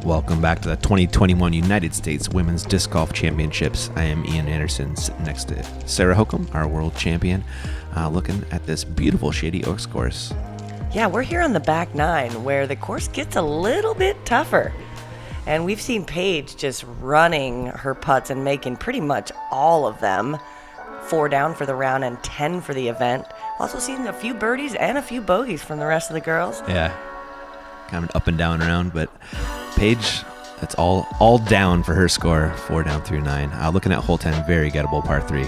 Welcome back to the 2021 United States Women's Disc Golf Championships. I am Ian Anderson, sitting next to Sarah Holcomb, our world champion, looking at this beautiful Shady Oaks course. Yeah, we're here on the back nine where the course gets a little bit tougher. And we've seen Paige just running her putts and making pretty much all of them. 4 down for the round and 10 for the event. Also seen a few birdies and a few bogeys from the rest of the girls. Yeah, kind of an up and down round, but Paige, that's all down for her score, 4 down through 9. Looking at hole 10, very gettable par 3.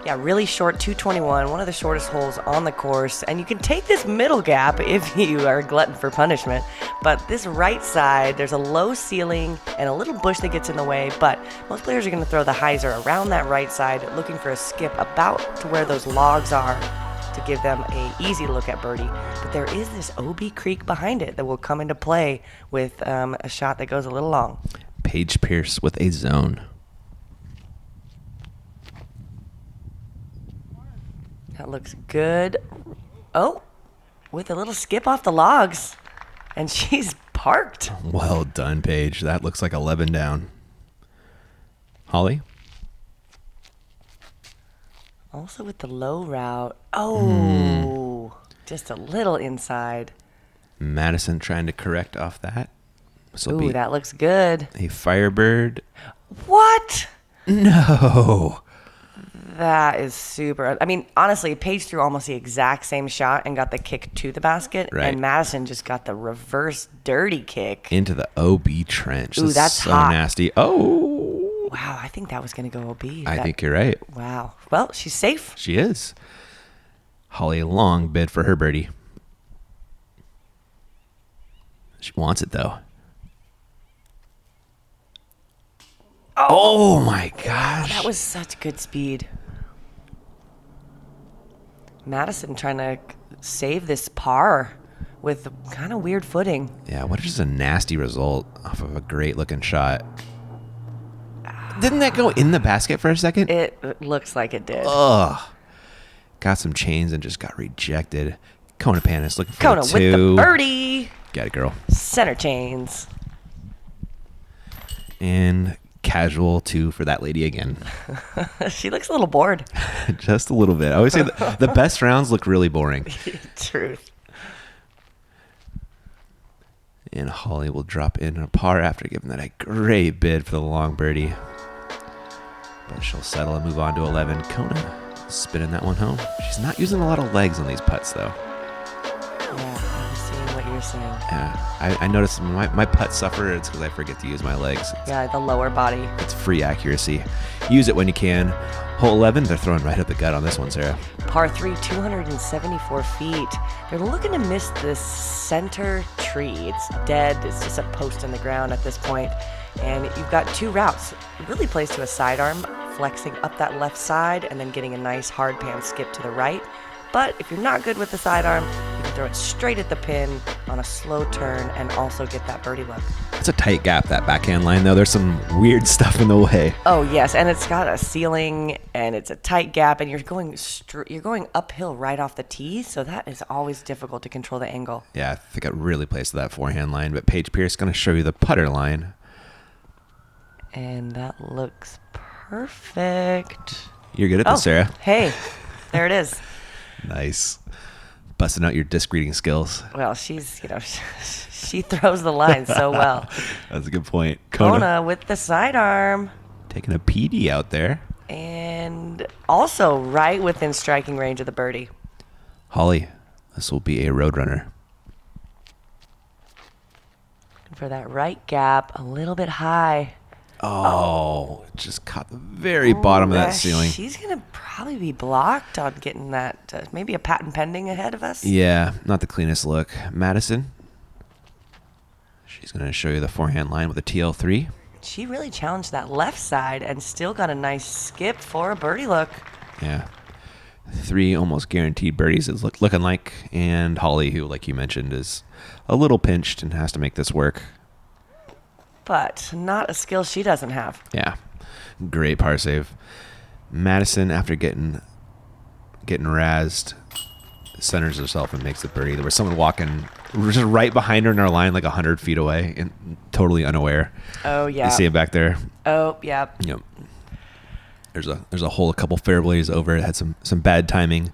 Yeah, really short, 221, one of the shortest holes on the course. And you can take this middle gap if you are a glutton for punishment. But this right side, there's a low ceiling and a little bush that gets in the way. But most players are going to throw the hyzer around that right side, looking for a skip about to where those logs are to give them a easy look at birdie. But there is this OB creek behind it that will come into play with a shot that goes a little long. Paige Pierce with a zone. That looks good. Oh, with a little skip off the logs. And she's parked. Well done, Paige. That looks like 11 down. Holly? Also with the low route. Oh, just a little inside. Madison trying to correct off that. Ooh, that looks good. A Firebird. What? No. That is super. I mean, honestly, Paige threw almost the exact same shot and got the kick to the basket. Right. And Madison just got the reverse dirty kick. Into the OB trench. Ooh, that's so hot. nasty. Oh. Wow, I think that was going to go OB. I think you're right. Wow. Well, she's safe. She is. Holly, long bid for her birdie. She wants it, though. Oh my gosh. That was such good speed. Madison trying to save this par with kind of weird footing. Yeah, what is a nasty result off of a great looking shot? Didn't that go in the basket for a second? It looks like it did. Ugh. Got some chains and just got rejected. Kona Panis looking for Kona the 2. with the birdie. Got it, girl. Center chains. And casual 2 for that lady again. She looks a little bored. Just a little bit. I always say the best rounds look really boring. Truth. And Holly will drop in a par after giving that a great bid for the long birdie. But she'll settle and move on to 11. Kona spinning that one home. She's not using a lot of legs on these putts, though. Yeah, I'm seeing what you're saying. Yeah, I noticed my putts suffer. It's because I forget to use my legs. Yeah, the lower body. It's free accuracy. Use it when you can. Hole 11, they're throwing right up the gut on this one, Sarah. Par 3, 274 feet. They're looking to miss this center tree. It's dead. It's just a post in the ground at this point. And you've got 2 routes. It really plays to a sidearm, flexing up that left side and then getting a nice hard pan skip to the right. But if you're not good with the sidearm, you can throw it straight at the pin on a slow turn and also get that birdie look. It's a tight gap, that backhand line, though. There's some weird stuff in the way. Oh, yes, and it's got a ceiling, and it's a tight gap, and you're going uphill right off the tee, so that is always difficult to control the angle. Yeah, I think it really plays to that forehand line, but Paige Pierce going to show you the putter line. And that looks perfect. You're good at this, Sarah. Hey, there it is. Nice. Busting out your disc reading skills. Well, she's, she throws the line so well. That's a good point. Kona with the sidearm. Taking a PD out there. And also right within striking range of the birdie. Holly, this will be a roadrunner. For that right gap, a little bit high. Oh, just caught the very bottom of that ceiling. She's going to probably be blocked on getting that, maybe a patent pending ahead of us. Yeah, not the cleanest look. Madison, she's going to show you the forehand line with a TL3. She really challenged that left side and still got a nice skip for a birdie look. Yeah. 3 almost guaranteed birdies is looking like. And Holly, who, like you mentioned, is a little pinched and has to make this work. But not a skill she doesn't have. Yeah. Great par save. Madison, after getting razzed, centers herself and makes the birdie. There was someone walking just right behind her in our line, like 100 feet away, and totally unaware. Oh, yeah. You see it back there? Oh, yeah. Yep. There's a hole a couple fairways over. It had some bad timing.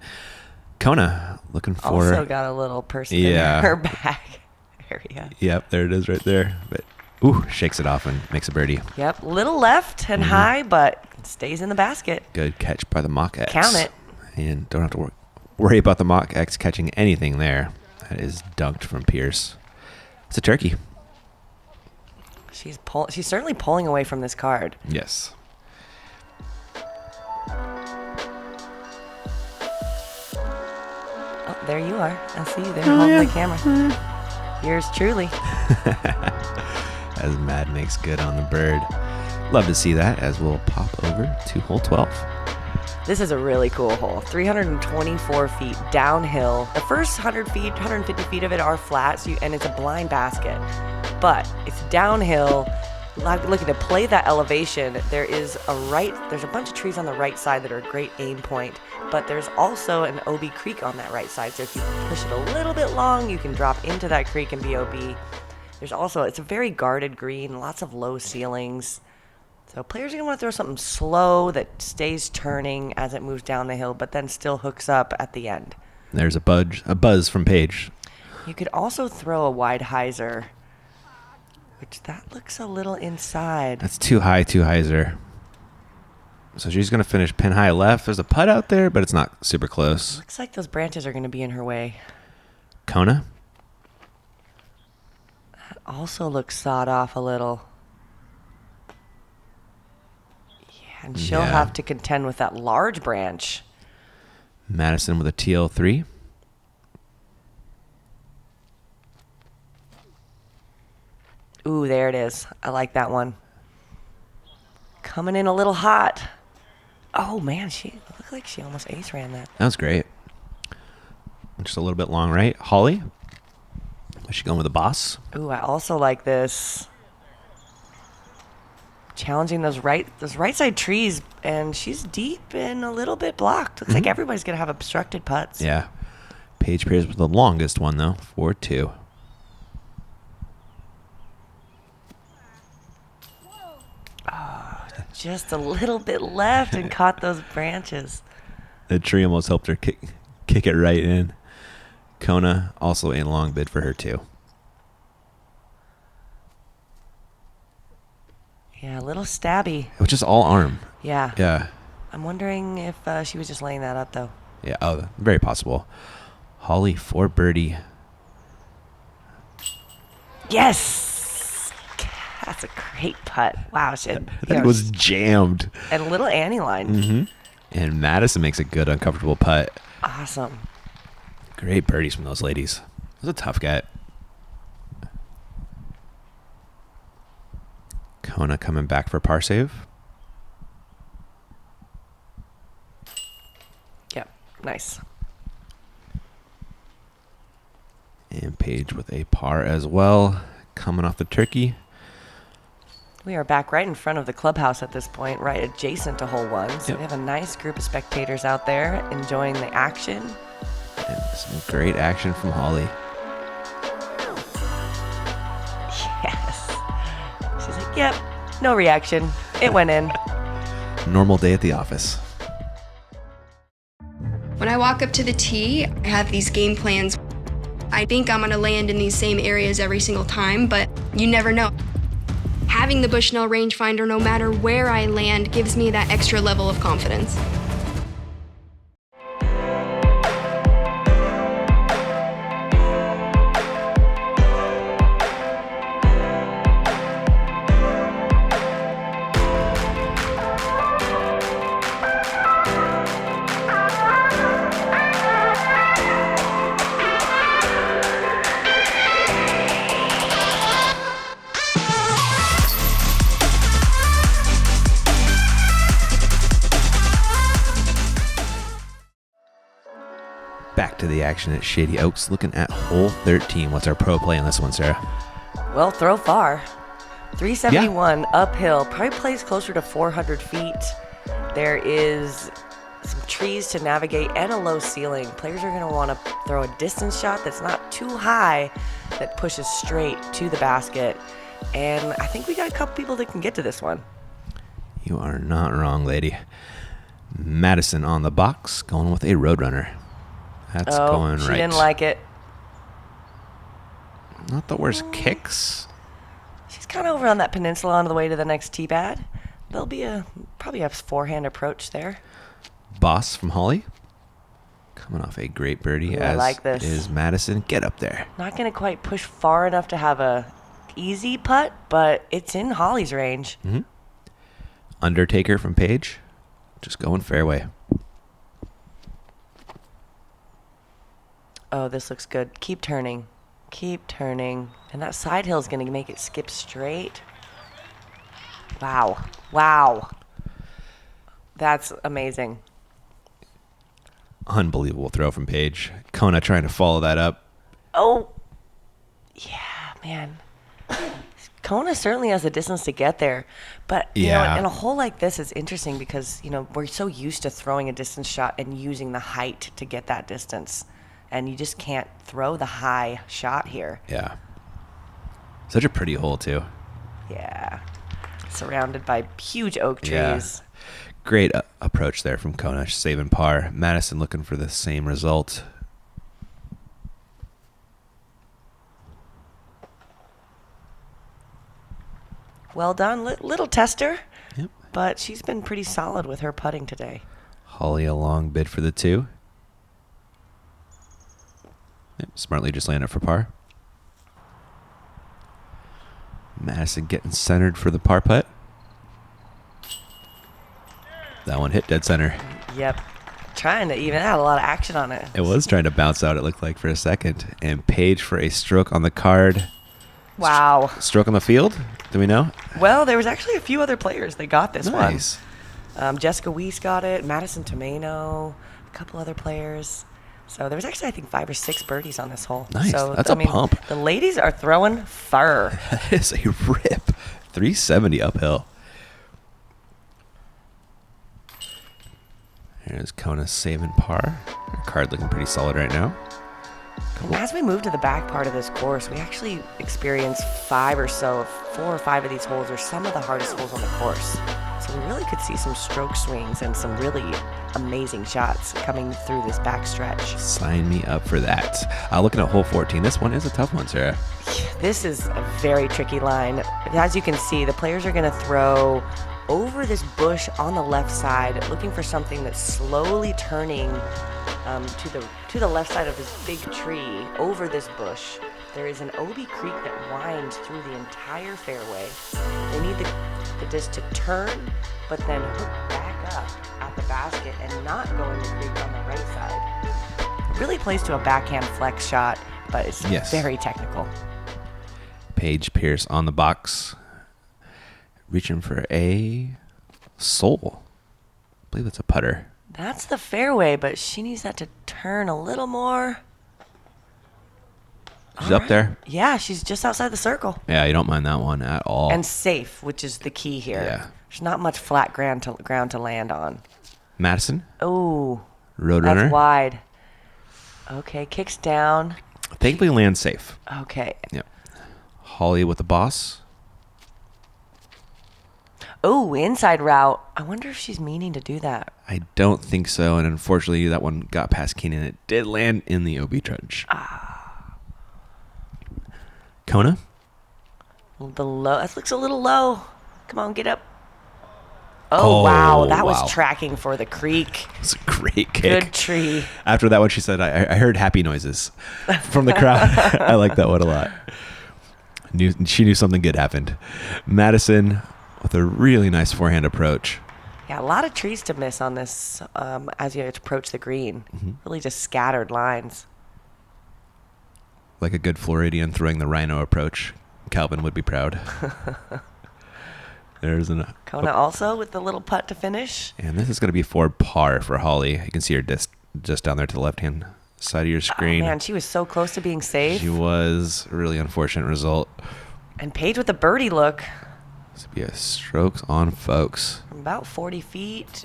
Kona looking for... Also got a little person in her back area. Yep, there it is right there. But, ooh, shakes it off and makes a birdie. Yep, little left and high, but stays in the basket. Good catch by the Mach X. Count it. And don't have to worry about the Mach X catching anything there. That is dunked from Pierce. It's a turkey. She's certainly pulling away from this card. Yes. Oh, there you are. I see you there holding the camera. Yours truly. As Mad makes good on the bird. Love to see that as we'll pop over to hole 12. This is a really cool hole. 324 feet downhill. The first 100 feet, 150 feet of it are flat, and it's a blind basket. But it's downhill. Looking to play that elevation, there's a bunch of trees on the right side that are a great aim point, but there's also an OB creek on that right side. So if you push it a little bit long, you can drop into that creek and be OB. There's also, it's a very guarded green, lots of low ceilings. So players are going to want to throw something slow that stays turning as it moves down the hill, but then still hooks up at the end. There's a buzz from Paige. You could also throw a wide hyzer, which that looks a little inside. That's too high, too hyzer. So she's going to finish pin high left. There's a putt out there, but it's not super close. Looks like those branches are going to be in her way. Kona. That also looks sawed off a little. And she'll have to contend with that large branch. Madison with a TL3. Ooh, there it is. I like that one. Coming in a little hot. Oh, man, she looked like she almost ace ran that. That was great. Just a little bit long right. Holly. Is she going with the boss? Ooh, I also like this. Challenging those right side trees, and she's deep and a little bit blocked. Looks like everybody's gonna have obstructed putts. Yeah. Paige Pierce with the longest one though, 4-2. Oh, just a little bit left and caught those branches. The tree almost helped her kick it right in. Kona also a long bid for her too. Yeah, a little stabby. Which is all arm. Yeah. Yeah. I'm wondering if she was just laying that up, though. Yeah. Oh, very possible. Holly for birdie. Yes. That's a great putt. Wow. That was jammed. And a little Annie line. Mm-hmm. And Madison makes a good uncomfortable putt. Awesome. Great birdies from those ladies. It was a tough get. Kona coming back for par save. Yep, nice. And Paige with a par as well, coming off the turkey. We are back right in front of the clubhouse at this point, right adjacent to hole 1. So we have a nice group of spectators out there enjoying the action. And some great action from Holly. Yes. She's like, yep, no reaction. It went in. Normal day at the office. When I walk up to the tee, I have these game plans. I think I'm going to land in these same areas every single time, but you never know. Having the Bushnell rangefinder, no matter where I land, gives me that extra level of confidence. Back to the action at Shady Oaks, looking at hole 13. What's our pro play on this one, Sarah? Well, throw far. 371 uphill, probably plays closer to 400 feet. There is some trees to navigate and a low ceiling. Players are going to want to throw a distance shot that's not too high, that pushes straight to the basket. And I think we got a couple people that can get to this one. You are not wrong, lady. Madison on the box, going with a Roadrunner. That's going right. She didn't like it. Not the worst kicks. She's kind of over on that peninsula on the way to the next tee pad. There'll be probably a forehand approach there. Boss from Holly. Coming off a great birdie. Ooh, I like this. Is Madison. Get up there. Not going to quite push far enough to have a easy putt, but it's in Holly's range. Mm-hmm. Undertaker from Paige. Just going fairway. Oh, this looks good. Keep turning. Keep turning. And that side hill is going to make it skip straight. Wow. Wow. That's amazing. Unbelievable throw from Paige. Kona trying to follow that up. Oh. Yeah, man. Kona certainly has the distance to get there. But, you know, in a hole like this, it's interesting because, you know, we're so used to throwing a distance shot and using the height to get that distance. And you just can't throw the high shot here. Yeah. Such a pretty hole, too. Yeah. Surrounded by huge oak trees. Yeah. Great approach there from Kona, saving par. Madison looking for the same result. Well done. Little tester. Yep. But she's been pretty solid with her putting today. Holly a long bid for the 2. Yep, smartly just landed for par. Madison getting centered for the par putt. That one hit dead center. Yep. Trying to even had a lot of action on it. It was trying to bounce out, it looked like, for a second. And Paige for a stroke on the card. Wow. Stroke on the field? Do we know? Well, there was actually a few other players that got this Nice. one. Jessica Weiss got it, Madison Tomeno, a couple other players. So there was actually, I think, 5 or 6 birdies on this hole. Nice. So, That's a pump. The ladies are throwing fire. That is a rip. 370 uphill. There's Kona saving par. Her card looking pretty solid right now. And as we move to the back part of this course, we actually experience 4 or 5 of these holes are some of the hardest holes on the course. So we really could see some stroke swings and some really amazing shots coming through this back stretch. Sign me up for that. Looking at hole 14, this one is a tough one, Sarah. This is a very tricky line. As you can see, the players are going to throw over this bush on the left side, looking for something that's slowly turning to the left side of this big tree over this bush. There is an Obi Creek that winds through the entire fairway. They need the disc to turn, but then hook back up at the basket and not go in the creek on the right side. It really plays to a backhand flex shot, but it's very technical. Paige Pierce on the box, reaching for a soul. I believe it's a putter. That's the fairway, but she needs that to turn a little more. She's up there. Yeah, she's just outside the circle. Yeah, you don't mind that one at all. And safe, which is the key here. Yeah. There's not much flat ground to land on. Madison. Oh. Roadrunner. That's wide. Okay, kicks down. Thankfully lands safe. Okay. Yep. Holly with the boss. Oh, inside route. I wonder if she's meaning to do that. I don't think so, and unfortunately that one got past Keenan. It did land in the OB trench. Kona? The low. That looks a little low. Come on, get up. Oh, wow. That was tracking for the creek. It's a great kick. Good tree. After that one, she said, I heard happy noises from the crowd. I like that one a lot. She knew something good happened. Madison with a really nice forehand approach. Yeah, a lot of trees to miss on this as you approach the green. Mm-hmm. Really just scattered lines. Like a good Floridian throwing the rhino approach. Calvin would be proud. There's Kona also with the little putt to finish. And this is going to be for par for Holly. You can see her just down there to the left-hand side of your screen. Oh, man, she was so close to being safe. She was. A really unfortunate result. And Paige with the birdie look. This would be a strokes on folks. From about 40 feet.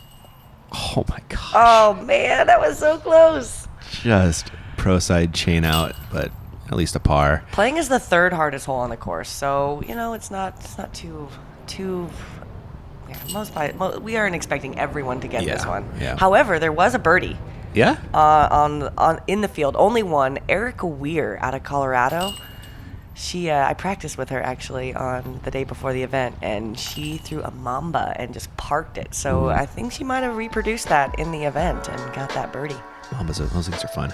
Oh my gosh. Oh, man, that was so close. Just pro side chain out, but at least a par. Playing is the third hardest hole on the course, so it's not too. Yeah, we aren't expecting everyone to get this one. Yeah. However, there was a birdie. Yeah. On in the field, only one. Erica Weir out of Colorado. She, I practiced with her actually on the day before the event, and she threw a mamba and just parked it. So I think she might have reproduced that in the event and got that birdie. Mambas, those things are fun.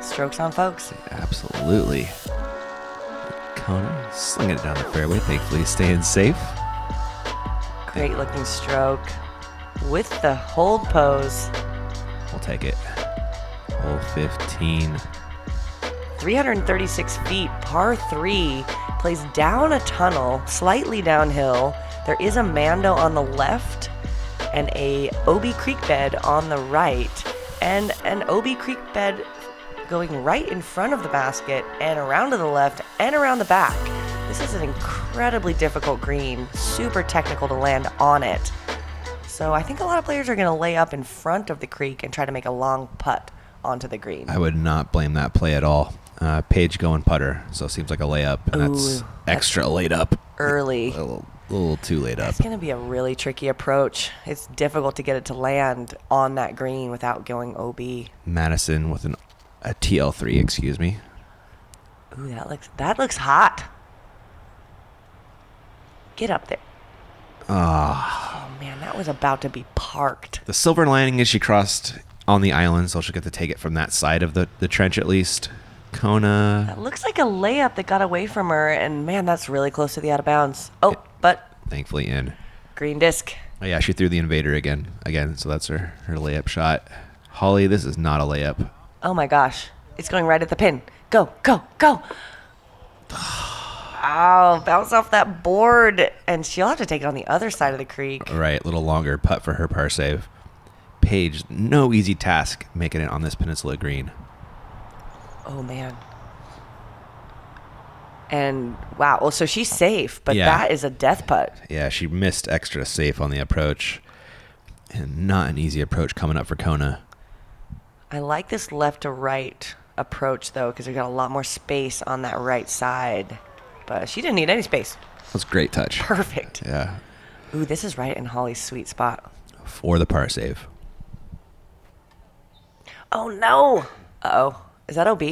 Strokes on folks. Absolutely. Kona slinging it down the fairway, thankfully staying safe. Great looking stroke with the hold pose. We'll take it. Hole 15. 336 feet, par 3, plays down a tunnel, slightly downhill. There is a Mando on the left and a OB Creek bed on the right, and an OB Creek bed going right in front of the basket and around to the left and around the back. This is an incredibly difficult green, super technical to land on it. So I think a lot of players are going to lay up in front of the creek and try to make a long putt onto the green. I would not blame that play at all. Paige going putter, so it seems like a layup, and that's extra laid up. Early. A little too laid up. It's going to be a really tricky approach. It's difficult to get it to land on that green without going OB. Madison with a TL3, excuse me. Ooh, that looks hot. Get up there. Oh, man, that was about to be parked. The silver lining is she crossed on the island, so she'll get to take it from that side of the trench at least. Kona. That looks like a layup that got away from her, and man, that's really close to the out of bounds. Oh, but Thankfully in. green disc. Oh, yeah, she threw the invader again, so that's her layup shot. Holly, this is not a layup. Oh my gosh, it's going right at the pin. Go, go, go. Oh, bounce off that board, and she'll have to take it on the other side of the creek. Right, a little longer putt for her par save. Paige, no easy task making it on this peninsula green. Oh, man. And, wow, well, so she's safe, but Yeah. that is a death putt. Yeah, she missed extra safe on the approach. And not an easy approach coming up for Kona. I like this left to right approach, though, because we've got a lot more space on that right side. But she didn't need any space. That's a great touch. Perfect. Yeah, Ooh, this is right in Holly's sweet spot. for the par save. Oh, no. Uh-oh. Is that OB?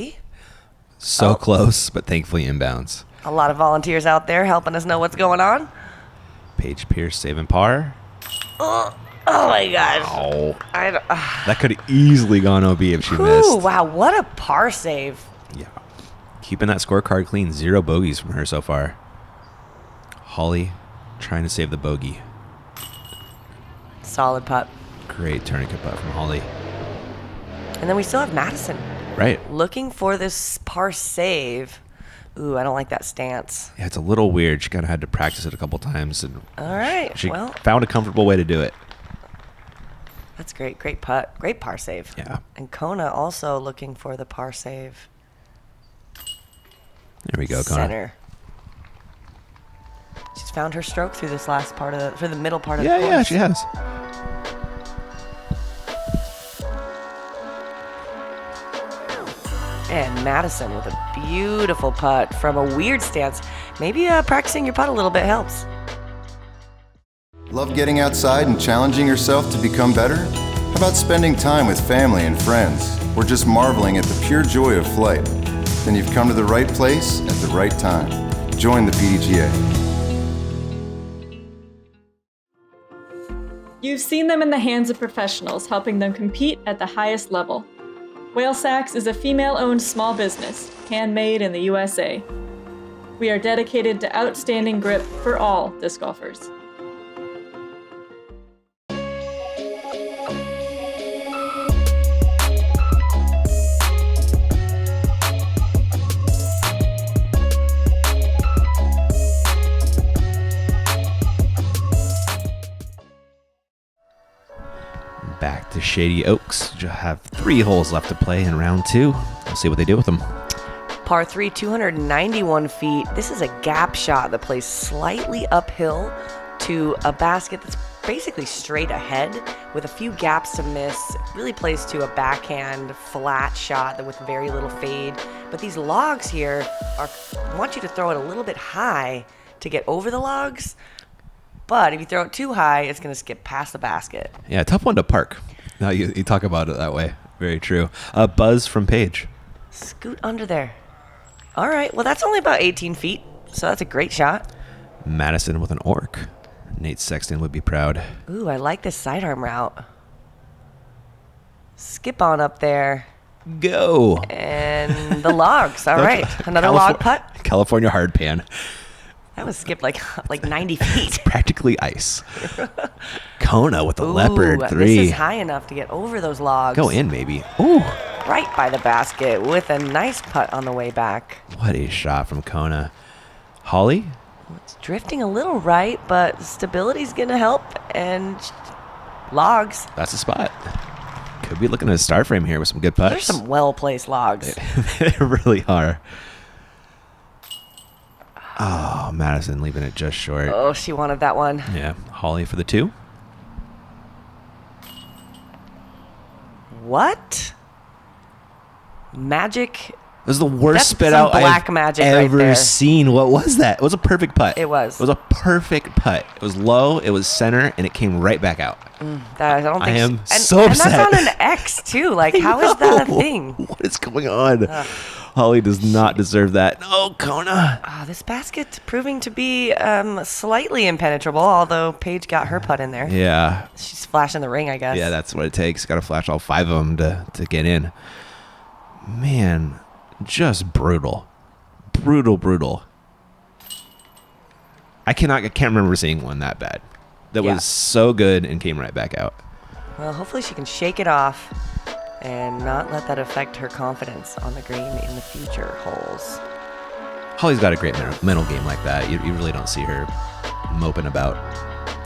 So close, but thankfully inbounds. A lot of volunteers out there helping us know what's going on. Paige Pierce saving par. Oh my gosh. Oh, I don't, that could have easily gone OB if she Ooh, missed. wow, what a par save. Yeah. Keeping that scorecard clean. 0 bogeys from her so far. Holly trying to save the bogey. Solid putt. Great tourniquet putt from Holly. And then we still have Madison Right. looking for this par save. Ooh, I don't like that stance. Yeah, it's a little weird. She kind of had to practice it a couple times, and All right, she well, found a comfortable way to do it. that's great. Great putt. Great par save. Yeah. And Kona also looking for the par save. There we go, Connor. Center. She's found her stroke through this last part of the middle part of the Yeah, course. yeah, she has. And Madison with a beautiful putt from a weird stance. Maybe practicing your putt a little bit helps. Love getting outside and challenging yourself to become better? How about spending time with family and friends, or just marveling at the pure joy of flight? Then you've come to the right place at the right time. Join the PDGA. You've seen them in the hands of professionals, helping them compete at the highest level. Whale Sacks is a female-owned small business, handmade in the USA. We are dedicated to outstanding grip for all disc golfers. Back to Shady Oaks. You have 3 holes left to play in round 2. We'll see what they do with them. Par 3, 291 feet. This is a gap shot that plays slightly uphill to a basket that's basically straight ahead with a few gaps to miss. Really plays to a backhand flat shot with very little fade. But these logs here want you to throw it a little bit high to get over the logs. But if you throw it too high, it's going to skip past the basket. Yeah, tough one to park. Now you talk about it that way. Very true. Buzz from Paige. Scoot under there. All right. Well, that's only about 18 feet, so that's a great shot. Madison with an orc. Nate Sexton would be proud. Ooh, I like this sidearm route. Skip on up there. Go. And the logs. All right. Another log putt. California hard pan. That was skipped like 90 feet. Practically ice. Kona with the Ooh, leopard 3. This is high enough to get over those logs. Go in, maybe. Ooh. Right by the basket with a nice putt on the way back. What a shot from Kona. Holly? It's drifting a little right, but stability's going to help. And logs. That's the spot. Could be looking at a star frame here with some good putts. There's some well-placed logs. They really are. Oh, Madison leaving it just short. Oh, she wanted that one. Yeah. Holly for the 2. What? Magic. It was the worst That's spit some out black I've magic right ever there. seen. What was that? It was a perfect putt. It was. It was a perfect putt. It was low. It was center, and it came right back out. I don't think I am she, so and upset. that's on an X, too. Like, how is that a thing? What is going on? Holly does not deserve that. No, Kona. Oh, this basket proving to be slightly impenetrable, although Paige got her putt in there. Yeah. She's flashing the ring, I guess. Yeah, that's what it takes. Got to flash all 5 of them to get in. Man, just brutal. Brutal. I can't remember seeing one that bad. That Yeah. was so good and came right back out. Well, hopefully she can shake it off and not let that affect her confidence on the green in the future holes. Holly's got a great mental game like that. You really don't see her moping about.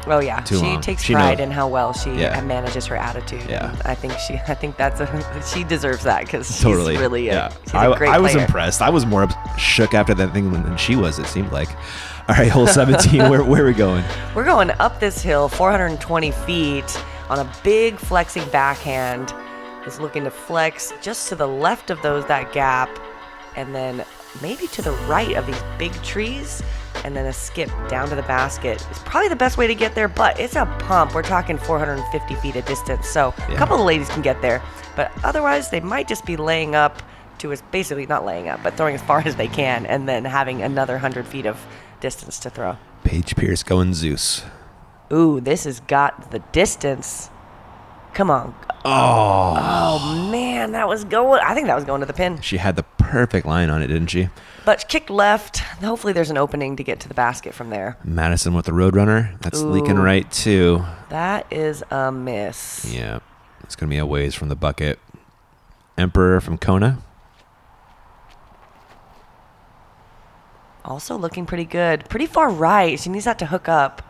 Oh yeah, Too she long. takes She pride knows. in how well she Yeah. manages her attitude. Yeah. And I think that's she deserves that because she's Totally. really yeah. she's a great I was player. impressed. I was more shook after that thing than she was, it seemed like. All right, hole 17. where are we going? We're going up this hill, 420 feet, on a big flexing backhand. Is looking to flex just to the left of that gap, and then maybe to the right of these big trees, and then a skip down to the basket. It's probably the best way to get there, but it's a pump. We're talking 450 feet of distance, so Yeah. a couple of ladies can get there. But otherwise, they might just be laying up basically not laying up, but throwing as far as they can, and then having another 100 feet of distance to throw. Paige Pierce going Zeus. Ooh, this has got the distance. Come on. Oh man, that was going. I think that was going to the pin. She had the perfect line on it, didn't she? But she kicked left. Hopefully there's an opening to get to the basket from there. Madison with the Roadrunner. That's leaking Ooh. right too. That is a miss. Yeah. It's going to be a ways from the bucket. Emperor from Kona. Also looking pretty good. Pretty far right. She needs that to hook up.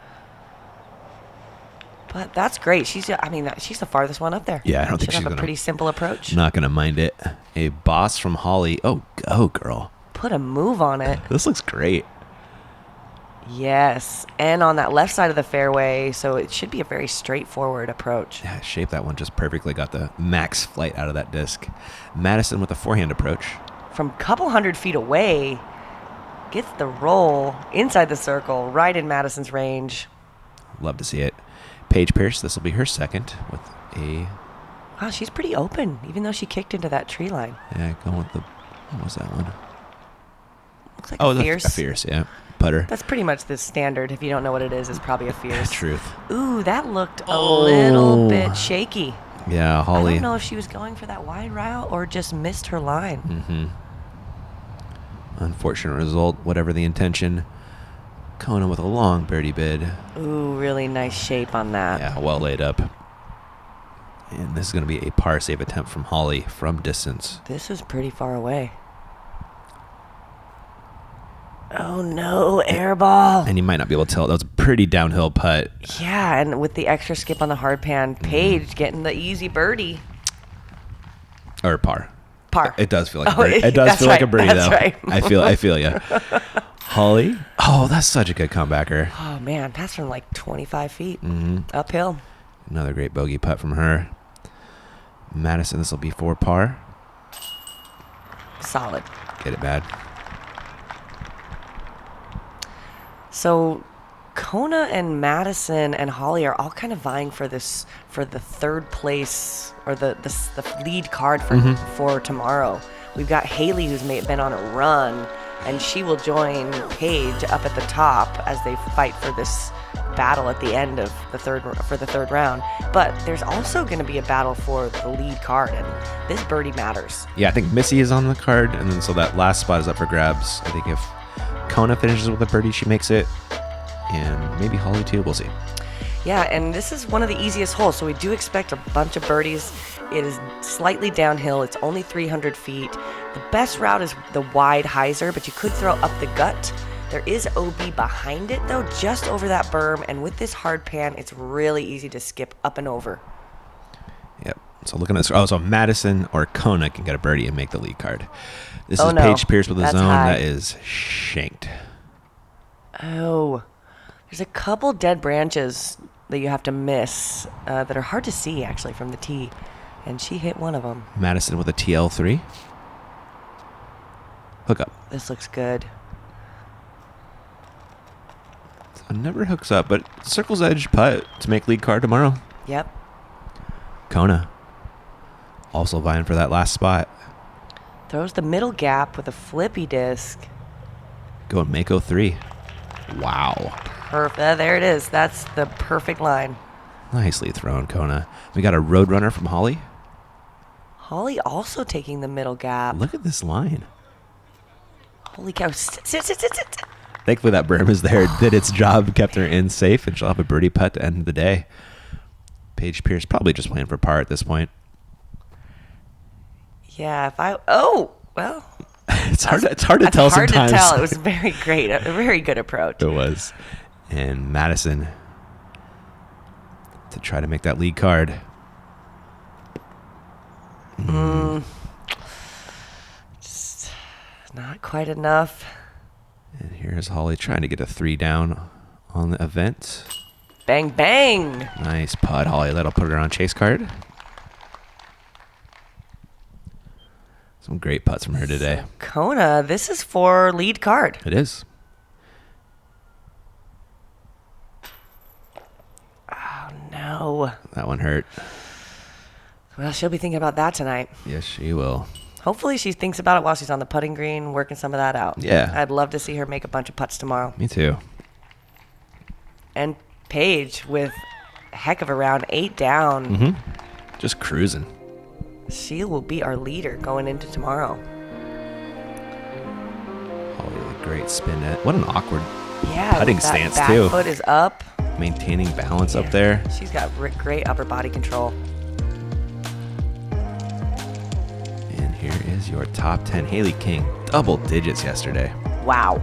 But that's great. She's the farthest one up there. Yeah, I don't think Should she's have a gonna- pretty simple approach. Not going to mind it. A boss from Holly. Oh, go, girl. Put a move on it. This looks great. Yes. And on that left side of the fairway, so it should be a very straightforward approach. Yeah, shaped that one just perfectly. Got the max flight out of that disc. Madison with a forehand approach. From a couple hundred feet away, gets the roll inside the circle, right in Madison's range. Love to see it. Paige Pierce, this will be her second with a... Wow, she's pretty open, even though she kicked into that tree line. Yeah, going with the... What was that one? Looks like a fierce. A fierce, yeah. Putter. That's pretty much the standard. If you don't know what it is, it's probably a fierce. Truth. Ooh, that looked a Oh. little bit shaky. Yeah, I Holly. don't know if she was going for that wide route or just missed her line. Mm-hmm. Unfortunate result, whatever the intention. Kona with a long birdie bid. Ooh, really nice shape on that. Yeah, well laid up. And this is going to be a par save attempt from Holly from distance. This is pretty far away. Oh no, air ball. And you might not be able to tell. That was a pretty downhill putt. Yeah, and with the extra skip on the hard pan, Paige getting the easy birdie. Or par. Par. It does feel like a birdie. It does feel like a birdie, though. Right. I feel you. Holly. Oh, that's such a good comebacker. Oh, man. Pass from like 25 feet. Uphill. Another great bogey putt from her. Madison, this will be 4 par. Solid. Get it bad. So Kona and Madison and Holly are all kind of vying for the third place or the lead card for tomorrow. We've got Haley, who's been on a run, and she will join Paige up at the top as they fight for this battle at the end of the third round. But there's also going to be a battle for the lead card, and this birdie matters. Yeah, I think Missy is on the card, and then so that last spot is up for grabs. I think if Kona finishes with a birdie, she makes it, and maybe Holly too. We'll see. Yeah, and this is one of the easiest holes, so we do expect a bunch of birdies. It is slightly downhill. It's only 300 feet. The best route is the wide hyzer, but you could throw up the gut. There is OB behind it, though, just over that berm, and with this hard pan, it's really easy to skip up and over. Yep. So looking at this, so Madison or Kona can get a birdie and make the lead card. This is no. Paige Pierce with a That's zone high. that is shanked. Oh, there's a couple dead branches that you have to miss that are hard to see, actually, from the tee, and she hit one of them. Madison with a TL3. Hook up. This looks good. So never hooks up, but circle's edge putt to make lead card tomorrow. Yep. Kona also vying for that last spot. Throws the middle gap with a flippy disc. Going Mako 3. Wow. Perfect. There it is. That's the perfect line. Nicely thrown, Kona. We got a Roadrunner from Holly. Holly also taking the middle gap. Look at this line. Holy cow. Sit. Thankfully that berm is there. Did its job, kept her in safe, and she'll have a birdie putt to end the day. Paige Pierce probably just playing for par at this point. Yeah, well. It's hard to tell sometimes. Hard to tell. It was very great. A very good approach. It was. And Madison to try to make that lead card. Just not quite enough. And here's Holly trying to get a 3 down on the event. Bang, bang. Nice putt, Holly. That'll put her on chase card. Some great putts from her today. Kona, this is for lead card. It is. Oh, no. That one hurt. Well, she'll be thinking about that tonight. Yes, she will. Hopefully she thinks about it while she's on the putting green, working some of that out. Yeah. I'd love to see her make a bunch of putts tomorrow. Me too. And Paige with a heck of a round, 8 down. Just cruising. She will be our leader going into tomorrow. Holly with a great spin net. What an awkward Yeah, putting that stance back too. foot is up. Maintaining balance up there. She's got great upper body control. And here is your top 10. Haley King, double digits yesterday. Wow.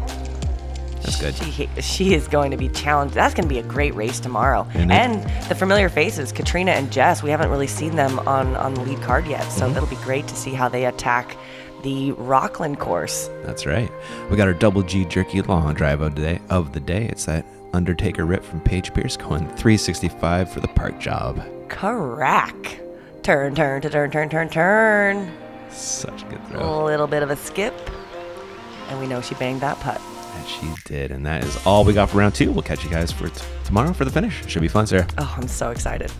That's good. She is going to be challenged. That's going to be a great race tomorrow. And the familiar faces, Katrina and Jess, we haven't really seen them on the lead card yet. So that'll be great to see how they attack the Rockland course. That's right. We got our double G jerky long drive of the day. It's that Undertaker rip from Paige Pierce going 365 for the park job. Correct. Turn. Such a good throw. A little bit of a skip. And we know she banged that putt. And she did. And that is all we got for round 2. We'll catch you guys for tomorrow for the finish. Should be fun, Sarah. Oh, I'm so excited.